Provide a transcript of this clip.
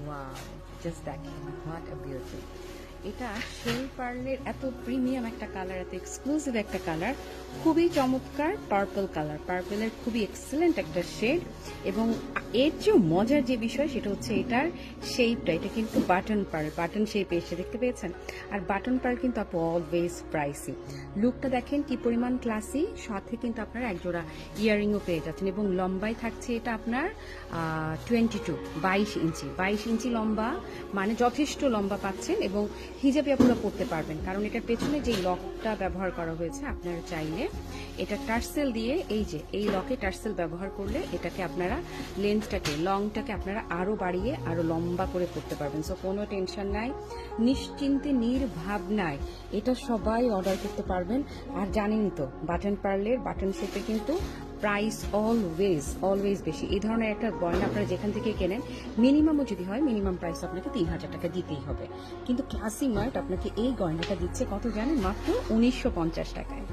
Wow, just দেখেন what a beauty. এটা shell পার্লের এত প্রিমিয়াম একটা কালার, এত এক্সক্লুসিভ একটা কালার, খুবই চমৎকার পার্পল কালার, পার্পলের খুবই এক্সেলেন্ট একটা শেড। এবং এর যে মজার যে বিষয় সেটা হচ্ছে এটার শেপটা, এটা কিন্তু বাটন পার্ল, বাটন শেপ এসে দেখতে পেয়েছেন। আর বাটন পার্ল কিন্তু আপু অলওয়েজ প্রাইসি। লুকটা দেখেন কি পরিমাণ ক্লাসি, সাথে কিন্তু আপনারা একজোড়া ইয়াররিংও পেয়ে যাচ্ছেন। এবং লম্বায় থাকছে এটা আপনার 22 ইঞ্চি লম্বা, মানে যথেষ্ট লম্বা পাচ্ছেন। এবং হিজাবে আপনারা পরতে পারবেন, কারণ এটার পেছনে যে লকটা ব্যবহার করা হয়েছে, আপনারা চাইলে এটা টার্সেল দিয়ে, এই যে এই লকে টার্সেল ব্যবহার করলে এটাকে আপনারা লেন্থটাকে, লংটাকে আপনারা আরও বাড়িয়ে আরও লম্বা করে পরতে পারবেন। সো কোনো টেনশন নাই, নিশ্চিন্তে নির্ভাবনায় এটা সবাই অর্ডার করতে পারবেন। আর জানেনই তো বাটন পার্লের বাটন শেপে কিন্তু প্রাইস অলওয়েজ বেশি। এই ধরনের একটা গয়না আপনারা যেখান থেকে কেনেন, মিনিমামও যদি হয়, মিনিমাম প্রাইস আপনাকে 3000 টাকা দিতেই হবে। কিন্তু ক্লাসি মার্ট আপনাকে এই গয়নাটা দিচ্ছে কত জানেন? মাত্র 1950 টাকায়।